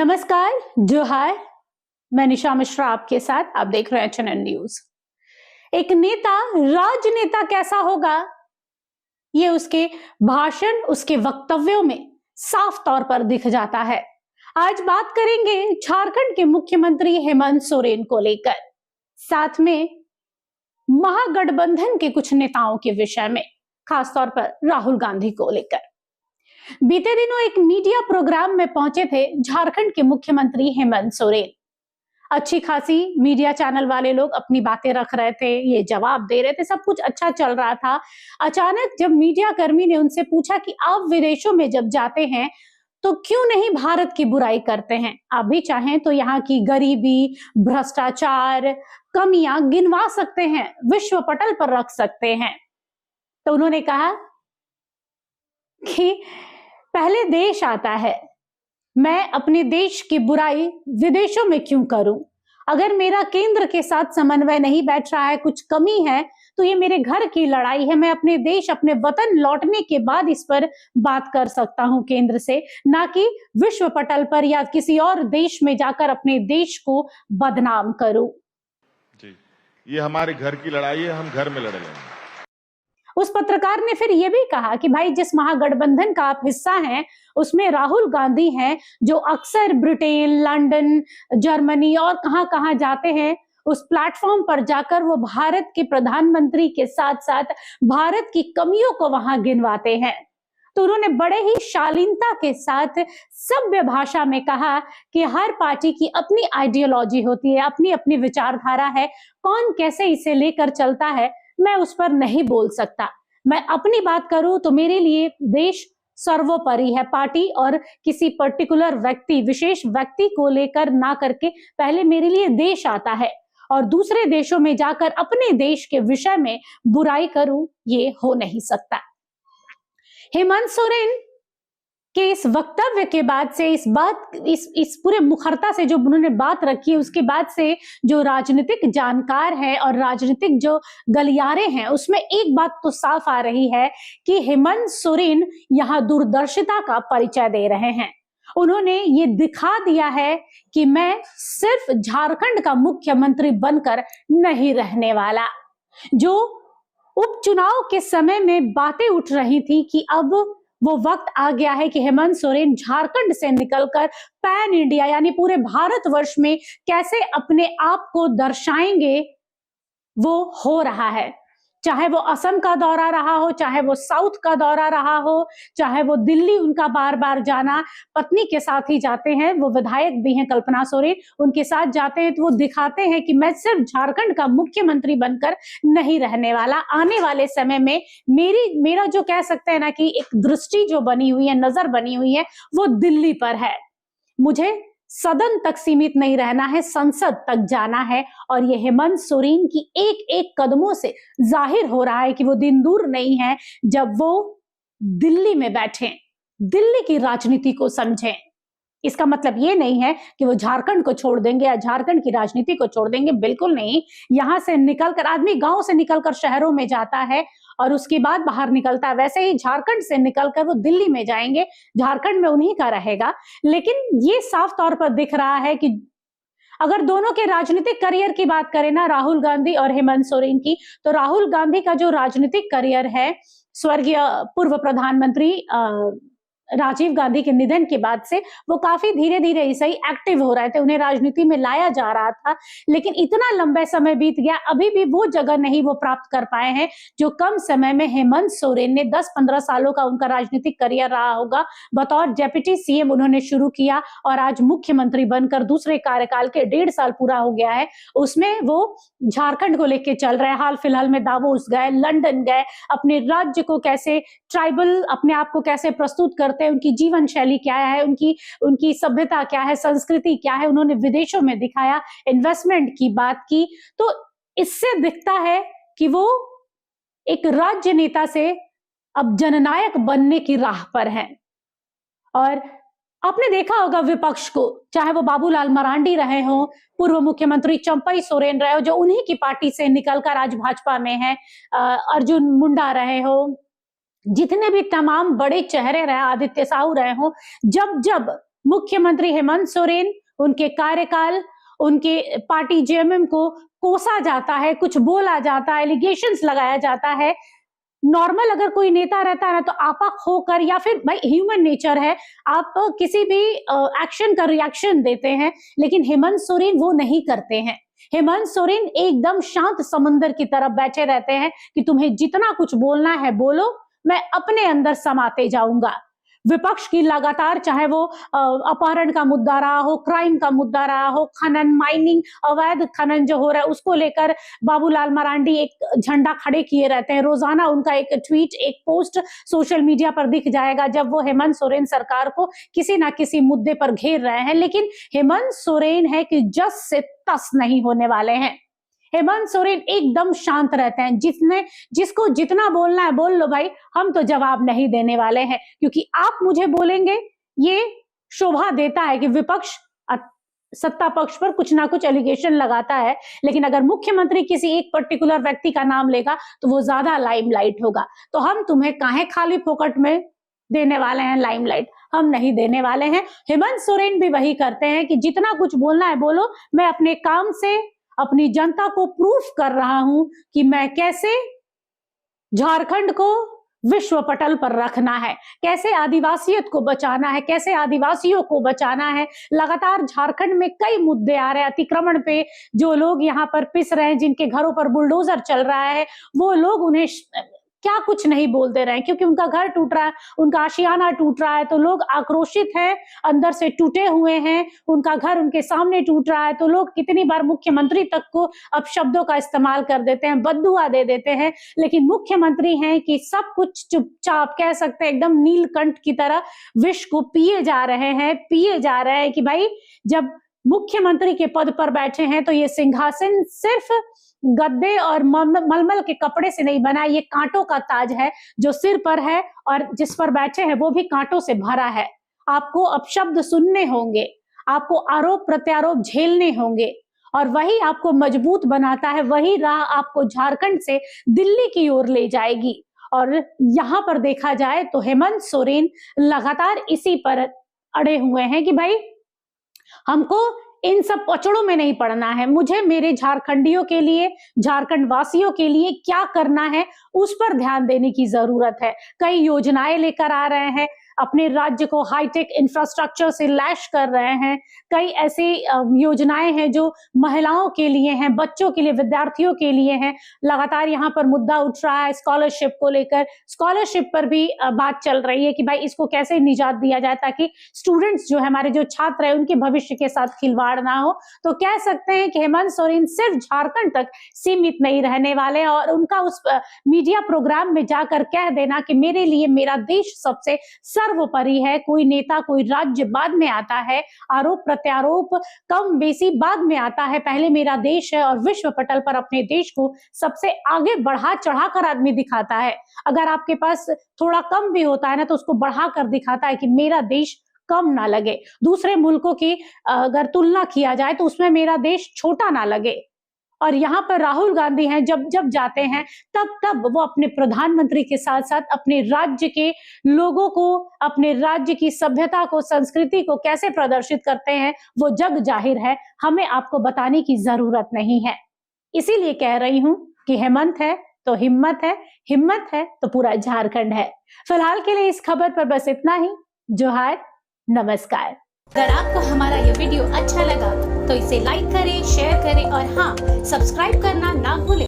नमस्कार, जोहार। मैं निशा मिश्रा आपके साथ। आप देख रहे हैं चैनल न्यूज। एक नेता, राजनेता कैसा होगा, ये उसके भाषण, उसके वक्तव्यों में साफ तौर पर दिख जाता है। आज बात करेंगे झारखंड के मुख्यमंत्री हेमंत सोरेन को लेकर, साथ में महागठबंधन के कुछ नेताओं के विषय में, खासतौर पर राहुल गांधी को लेकर। बीते दिनों एक मीडिया प्रोग्राम में पहुंचे थे झारखंड के मुख्यमंत्री हेमंत सोरेन। अच्छी खासी मीडिया चैनल वाले लोग अपनी बातें रख रहे थे, ये जवाब दे रहे थे, सब कुछ अच्छा चल रहा था। अचानक जब मीडिया कर्मी ने उनसे पूछा कि आप विदेशों में जब जाते हैं तो क्यों नहीं भारत की बुराई करते हैं, आप भी चाहें तो यहाँ की गरीबी, भ्रष्टाचार, कमियां गिनवा सकते हैं, विश्व पटल पर रख सकते हैं। तो उन्होंने कहा कि पहले देश आता है, मैं अपने देश की बुराई विदेशों में क्यों करूं? अगर मेरा केंद्र के साथ समन्वय नहीं बैठ रहा है, कुछ कमी है, तो ये मेरे घर की लड़ाई है। मैं अपने देश, अपने वतन लौटने के बाद इस पर बात कर सकता हूं केंद्र से, ना कि विश्व पटल पर या किसी और देश में जाकर अपने देश को बदनाम करूं। जी, ये हमारे घर की लड़ाई है, हम घर में लड़ लेंगे। उस पत्रकार ने फिर यह भी कहा कि भाई, जिस महागठबंधन का आप हिस्सा हैं उसमें राहुल गांधी हैं, जो अक्सर ब्रिटेन, लंदन, जर्मनी और कहां-कहां जाते हैं। उस प्लेटफॉर्म पर जाकर वो भारत के प्रधानमंत्री के साथ साथ भारत की कमियों को वहां गिनवाते हैं। तो उन्होंने बड़े ही शालीनता के साथ सभ्य भाषा में कहा कि हर पार्टी की अपनी आइडियोलॉजी होती है, अपनी अपनी विचारधारा है, कौन कैसे इसे लेकर चलता है मैं उस पर नहीं बोल सकता। मैं अपनी बात करूं तो मेरे लिए देश सर्वोपरि है, पार्टी और किसी पर्टिकुलर व्यक्ति, विशेष व्यक्ति को लेकर ना करके पहले मेरे लिए देश आता है, और दूसरे देशों में जाकर अपने देश के विषय में बुराई करूं, ये हो नहीं सकता। हेमंत सोरेन के इस वक्तव्य के बाद से, इस पूरे मुखरता से जो उन्होंने बात रखी है, उसके बाद से जो राजनीतिक जानकार है और राजनीतिक जो गलियारे हैं, उसमें एक बात तो साफ आ रही है कि हेमंत सोरेन यहाँ दूरदर्शिता का परिचय दे रहे हैं। उन्होंने ये दिखा दिया है कि मैं सिर्फ झारखंड का मुख्यमंत्री बनकर नहीं रहने वाला। जो उपचुनाव के समय में बातें उठ रही थी कि अब वो वक्त आ गया है कि हेमंत सोरेन झारखंड से निकलकर पैन इंडिया यानी पूरे भारतवर्ष में कैसे अपने आप को दर्शाएंगे, वो हो रहा है। चाहे वो असम का दौरा रहा हो, चाहे वो साउथ का दौरा रहा हो, चाहे वो दिल्ली उनका बार बार जाना, पत्नी के साथ ही जाते हैं, वो विधायक भी हैं कल्पना सोरेन, उनके साथ जाते हैं तो वो दिखाते हैं कि मैं सिर्फ झारखंड का मुख्यमंत्री बनकर नहीं रहने वाला। आने वाले समय में मेरा जो कह सकते हैं ना कि एक दृष्टि जो बनी हुई है, नजर बनी हुई है, वो दिल्ली पर है। मुझे सदन तक सीमित नहीं रहना है, संसद तक जाना है। और ये हेमंत सोरेन की एक एक कदमों से जाहिर हो रहा है कि वो दिन दूर नहीं है जब वो दिल्ली में बैठे, दिल्ली की राजनीति को समझें। इसका मतलब ये नहीं है कि वो झारखंड को छोड़ देंगे या झारखंड की राजनीति को छोड़ देंगे, बिल्कुल नहीं। यहां से निकलकर आदमी गांव से निकलकर शहरों में जाता है और उसके बाद बाहर निकलता है, वैसे ही झारखंड से निकलकर वो दिल्ली में जाएंगे, झारखंड में उन्हीं का रहेगा। लेकिन ये साफ तौर पर दिख रहा है कि अगर दोनों के राजनीतिक करियर की बात करें ना, राहुल गांधी और हेमंत सोरेन की, तो राहुल गांधी का जो राजनीतिक करियर है, स्वर्गीय पूर्व प्रधानमंत्री राजीव गांधी के निधन के बाद से वो काफी धीरे धीरे ऐसे ही एक्टिव हो रहे थे, उन्हें राजनीति में लाया जा रहा था। लेकिन इतना लंबा समय बीत गया, अभी भी वो जगह नहीं वो प्राप्त कर पाए हैं जो कम समय में हेमंत सोरेन ने, 10-15 सालों का उनका राजनीतिक करियर रहा होगा, बतौर डेप्यूटी सीएम उन्होंने शुरू किया और आज मुख्यमंत्री बनकर दूसरे कार्यकाल के 1.5 साल पूरा हो गया है, उसमें वो झारखंड को लेके चल रहे हैं। हाल फिलहाल में दावोस गए, लंदन गए, अपने राज्य को कैसे ट्राइबल, अपने आप को कैसे प्रस्तुत करते, उनकी जीवन शैली क्या है, उनकी सभ्यता क्या है, संस्कृति क्या है, उन्होंने विदेशों में दिखाया, इन्वेस्टमेंट की बात की। तो इससे दिखता है कि वो एक राज्य नेता से अब जननायक बनने की राह पर हैं। और आपने देखा होगा विपक्ष को, चाहे वो बाबूलाल मरांडी रहे हो, पूर्व मुख्यमंत्री चंपई सोरेन रहे हो जो उन्हीं की पार्टी से निकलकर आज भाजपा में है, अर्जुन मुंडा रहे हो, जितने भी तमाम बड़े चेहरे रहे, आदित्य साहू रहे हो, जब मुख्यमंत्री हेमंत सोरेन, उनके कार्यकाल, उनके पार्टी जेएमएम को कोसा जाता है, कुछ बोला जाता है, एलिगेशंस लगाया जाता है। नॉर्मल अगर कोई नेता रहता है ना तो आपा होकर, या फिर भाई ह्यूमन नेचर है, आप किसी भी एक्शन का रिएक्शन देते हैं, लेकिन हेमंत सोरेन वो नहीं करते हैं। हेमंत सोरेन एकदम शांत समंदर की तरफ बैठे रहते हैं कि तुम्हें जितना कुछ बोलना है बोलो, मैं अपने अंदर समाते जाऊंगा। विपक्ष की लगातार, चाहे वो अपहरण का मुद्दा रहा हो, क्राइम का मुद्दा रहा हो, खनन, माइनिंग, अवैध खनन जो हो रहा है उसको लेकर बाबूलाल मरांडी एक झंडा खड़े किए रहते हैं। रोजाना उनका एक ट्वीट, एक पोस्ट सोशल मीडिया पर दिख जाएगा जब वो हेमंत सोरेन सरकार को किसी ना किसी मुद्दे पर घेर रहे हैं। लेकिन हेमंत सोरेन है कि जस से तस नहीं होने वाले हैं। हेमंत सोरेन एकदम शांत रहते हैं, जिसको जितना बोलना है बोल लो भाई, हम तो जवाब नहीं देने वाले हैं, क्योंकि आप मुझे बोलेंगे ये शोभा देता है कि विपक्ष सत्ता पक्ष पर कुछ ना कुछ एलिगेशन लगाता है, लेकिन अगर मुख्यमंत्री किसी एक पर्टिकुलर व्यक्ति का नाम लेगा तो वो ज्यादा लाइमलाइट होगा। तो हम तुम्हें काहे खाली फोकट में देने वाले हैं लाइमलाइट, हम नहीं देने वाले हैं। हेमंत सोरेन भी वही करते हैं कि जितना कुछ बोलना है बोलो, मैं अपने काम से अपनी जनता को प्रूफ कर रहा हूं कि मैं कैसे झारखंड को विश्व पटल पर रखना है, कैसे आदिवासियत को बचाना है, कैसे आदिवासियों को बचाना है। लगातार झारखंड में कई मुद्दे आ रहे हैं, अतिक्रमण पे जो लोग यहाँ पर पिस रहे हैं, जिनके घरों पर बुलडोजर चल रहा है, वो लोग उन्हें क्या कुछ नहीं बोल दे रहे हैं, क्योंकि उनका घर टूट रहा है, उनका आशियाना टूट रहा है, तो लोग आक्रोशित हैं, अंदर से टूटे हुए हैं, उनका घर उनके सामने टूट रहा है, तो लोग कितनी बार मुख्यमंत्री तक को अब शब्दों का इस्तेमाल कर देते हैं, बद्दुआ दे देते हैं। लेकिन मुख्यमंत्री हैं कि सब कुछ चुपचाप, कह सकते हैं एकदम नीलकंठ की तरह विष को पिए जा रहे हैं कि भाई जब मुख्यमंत्री के पद पर बैठे हैं तो ये सिंहासन सिर्फ गद्दे और मलमल के कपड़े से नहीं बना, ये कांटों का ताज है जो सिर पर है, और जिस पर बैठे हैं वो भी कांटों से भरा है। आपको अपशब्द सुनने होंगे, आपको आरोप प्रत्यारोप झेलने होंगे, और वही आपको मजबूत बनाता है, वही राह आपको झारखंड से दिल्ली की ओर ले जाएगी। और यहाँ पर देखा जाए तो हेमंत सोरेन लगातार इसी पर अड़े हुए हैं कि भाई हमको इन सब पचड़ों में नहीं पड़ना है, मुझे मेरे झारखंडियों के लिए, झारखंड वासियों के लिए क्या करना है उस पर ध्यान देने की जरूरत है। कई योजनाएं लेकर आ रहे हैं, अपने राज्य को हाईटेक इंफ्रास्ट्रक्चर से लैश कर रहे हैं। कई ऐसी योजनाएं हैं जो महिलाओं के लिए हैं, बच्चों के लिए, विद्यार्थियों के लिए हैं। लगातार यहाँ पर मुद्दा उठ रहा है स्कॉलरशिप को लेकर, स्कॉलरशिप पर भी बात चल रही है कि भाई इसको कैसे निजात दिया जाए ताकि स्टूडेंट्स जो है, हमारे जो छात्र है, उनके भविष्य के साथ खिलवाड़ ना हो। तो कह सकते हैं कि हेमंत सोरेन सिर्फ झारखंड तक सीमित नहीं रहने वाले, और उनका उस मीडिया प्रोग्राम में जाकर कह देना कि मेरे लिए मेरा देश सबसे सर्वोपरि है, कोई नेता, कोई राज्य बाद में आता है, आरोप प्रत्यारोप कम बेसी बाद में आता है, पहले मेरा देश है, और विश्व पटल पर अपने देश को सबसे आगे बढ़ा चढ़ाकर आदमी दिखाता है। अगर आपके पास थोड़ा कम भी होता है ना तो उसको बढ़ाकर दिखाता है कि मेरा देश कम ना लगे, दूसरे मुल्कों की अगर तुलना किया जाए तो उसमें मेरा देश छोटा ना लगे। और यहाँ पर राहुल गांधी हैं, जब जब जाते हैं तब वो अपने प्रधानमंत्री के साथ साथ अपने राज्य के लोगों को, अपने राज्य की सभ्यता को, संस्कृति को कैसे प्रदर्शित करते हैं वो जग जाहिर है, हमें आपको बताने की जरूरत नहीं है। इसीलिए कह रही हूं कि हेमंत है तो हिम्मत है, हिम्मत है तो पूरा झारखंड है। फिलहाल के लिए इस खबर पर बस इतना ही। जोहार, नमस्कार। अगर आपको हमारा ये वीडियो अच्छा लगा तो इसे लाइक करें, शेयर करें और हाँ, सब्सक्राइब करना ना भूलें।